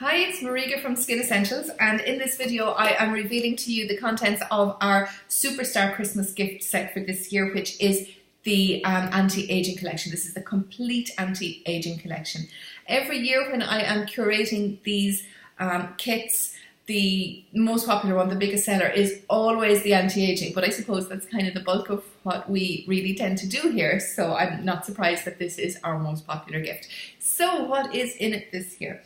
Hi, it's Mariga from Skin Essentials, and in this video I am revealing to you the contents of our Superstar Christmas gift set for this year, which is the anti-aging collection. This is the complete anti-aging collection. Every year when I am curating these kits, the most popular one, the biggest seller, is always the anti-aging, but I suppose that's kind of the bulk of what we really tend to do here, so I'm not surprised that this is our most popular gift. So what is in it this year?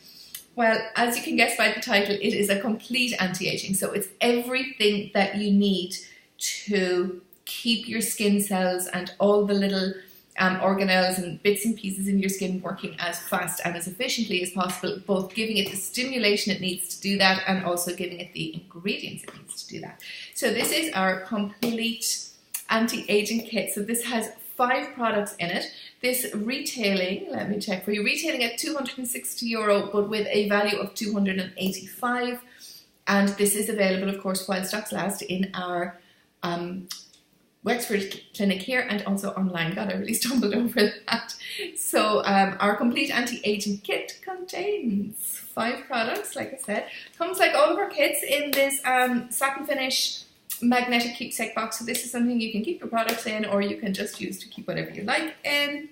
Well, as you can guess by the title, it is a complete anti-aging. So it's everything that you need to keep your skin cells and all the little organelles and bits and pieces in your skin working as fast and as efficiently as possible, both giving it the stimulation it needs to do that and also giving it the ingredients it needs to do that. So this is our complete anti-aging kit. So this has 5 products in it. This retailing, let me check for you, retailing at €260, but with a value of €285. And this is available, of course, while stocks last in our Wexford clinic here and also online. God, I really stumbled over that. So our complete anti-aging kit contains 5 products, like I said. Comes like all of our kits in this satin finish magnetic keepsake box. So this is something you can keep your products in, or you can just use to keep whatever you like in.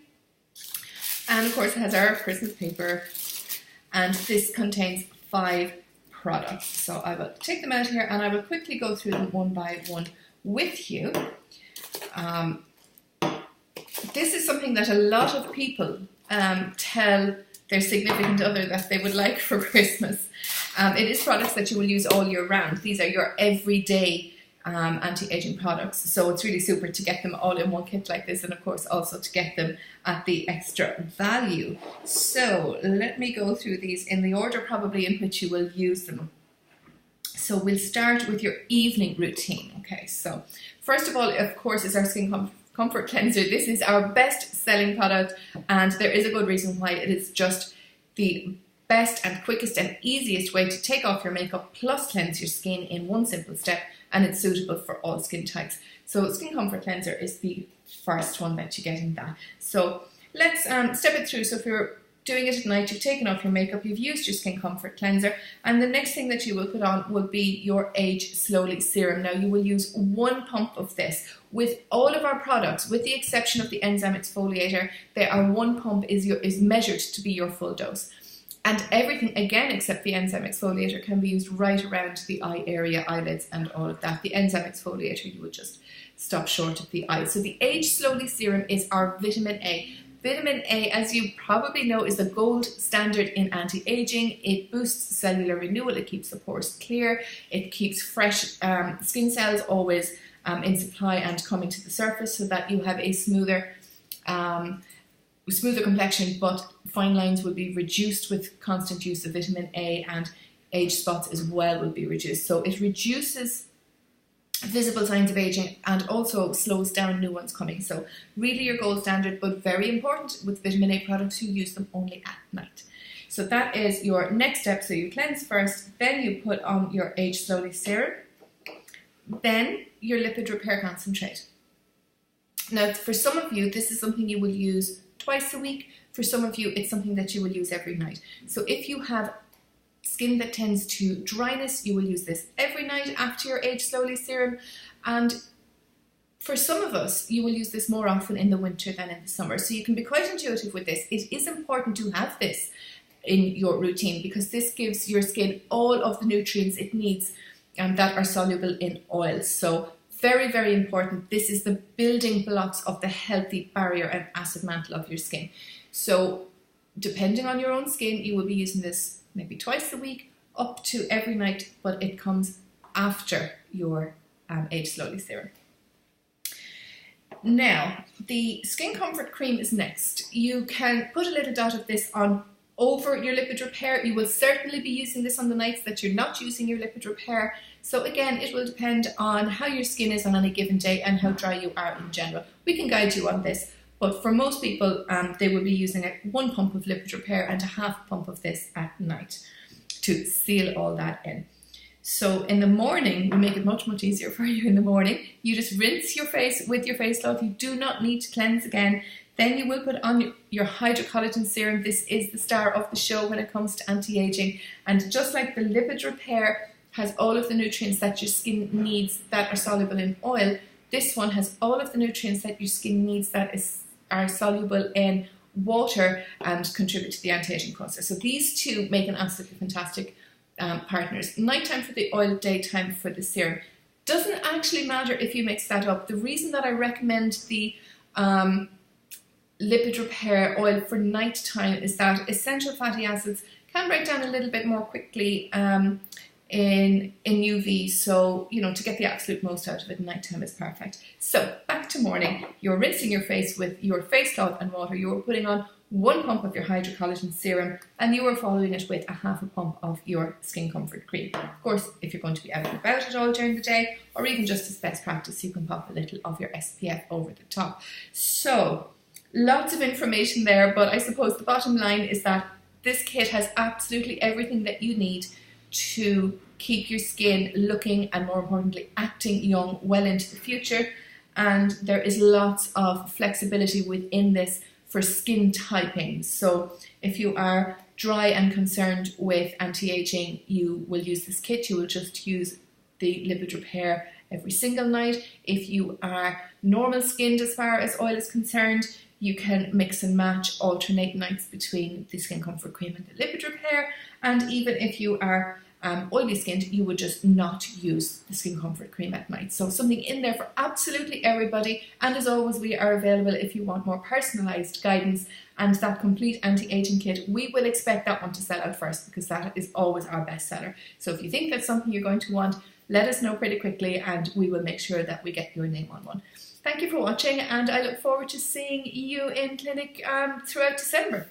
And of course it has our Christmas paper, and this contains 5 products. So I will take them out here and I will quickly go through them one by one with you. This is something that a lot of people tell their significant other that they would like for Christmas. It is products that you will use all year round. These are your everyday anti-aging products, so it's really super to get them all in one kit like this, and of course also to get them at the extra value. So let me go through these in the order probably in which you will use them. So we'll start with your evening routine. Okay, so first of all, of course, is our Skin Comfort Cleanser. This is our best selling product, and there is a good reason why. It is just the best and quickest and easiest way to take off your makeup plus cleanse your skin in one simple step, and it's suitable for all skin types. So Skin Comfort Cleanser is the first one that you get in that. So let's step it through. So if you're doing it at night, you've taken off your makeup, you've used your Skin Comfort Cleanser, and the next thing that you will put on will be your Age Slowly Serum. Now you will use 1 pump of this. With all of our products, with the exception of the enzyme exfoliator, there are 1 pump is measured to be your full dose. And everything, again, except the enzyme exfoliator, can be used right around the eye area, eyelids, and all of that. The enzyme exfoliator, you would just stop short of the eye. So the Age Slowly Serum is our vitamin A. Vitamin A, as you probably know, is the gold standard in anti-aging. It boosts cellular renewal, it keeps the pores clear, it keeps fresh skin cells always in supply and coming to the surface, so that you have a smoother complexion, but fine lines will be reduced with constant use of vitamin A, and age spots as well will be reduced. So it reduces visible signs of aging and also slows down new ones coming. So really your gold standard, but very important with vitamin A products, you use them only at night. So that is your next step. So you cleanse first, then you put on your Age Slowly Serum, then your lipid repair concentrate. Now for some of you, this is something you will use twice a week. For some of you, it's something that you will use every night. So if you have skin that tends to dryness, you will use this every night after your Age Slowly Serum. And for some of us, you will use this more often in the winter than in the summer. So you can be quite intuitive with this. It is important to have this in your routine, because this gives your skin all of the nutrients it needs that are soluble in oils. So very, very important. This is the building blocks of the healthy barrier and acid mantle of your skin. So depending on your own skin, you will be using this maybe twice a week up to every night, but it comes after your Age Slowly Serum. Now, the Skin Comfort Cream is next. You can put a little dot of this on over your lipid repair. You will certainly be using this on the nights that you're not using your lipid repair. So again, it will depend on how your skin is on any given day and how dry you are in general. We can guide you on this, but for most people, they will be using 1 pump of lipid repair and a 1/2 pump of this at night to seal all that in. So in the morning, we make it much, much easier for you in the morning. You just rinse your face with your face cloth. You do not need to cleanse again. Then you will put on your Hydrocollagen Serum. This is the star of the show when it comes to anti-aging. And just like the Lipid Repair has all of the nutrients that your skin needs that are soluble in oil, this one has all of the nutrients that your skin needs that are soluble in water and contribute to the anti-aging process. So these two make an absolutely fantastic partners. Nighttime for the oil, daytime for the serum. Doesn't actually matter if you mix that up. The reason that I recommend the Lipid Repair oil for nighttime is that essential fatty acids can break down a little bit more quickly in UV, so to get the absolute most out of it, nighttime is perfect. So back to morning, you're rinsing your face with your face cloth and water. You're putting on 1 pump of your Hydrocollagen Serum, and you are following it with a half a pump of your Skin Comfort Cream. Of course, if you're going to be out and about at all during the day, or even just as best practice, you can pop a little of your SPF over the top. So lots of information there, but I suppose the bottom line is that this kit has absolutely everything that you need to keep your skin looking and, more importantly, acting young well into the future. And there is lots of flexibility within this for skin typing. So if you are dry and concerned with anti-aging, you will use this kit. You will just use the Lipid Repair every single night. If you are normal skinned as far as oil is concerned, you can mix and match, alternate nights between the Skin Comfort Cream and the Lipid Repair. And even if you are oily skinned, you would just not use the Skin Comfort Cream at night. So something in there for absolutely everybody. And as always, we are available if you want more personalised guidance and that complete anti-aging kit. We will expect that one to sell out first because that is always our best seller. So if you think that's something you're going to want, let us know pretty quickly and we will make sure that we get your name on one. Thank you for watching, and I look forward to seeing you in clinic throughout December.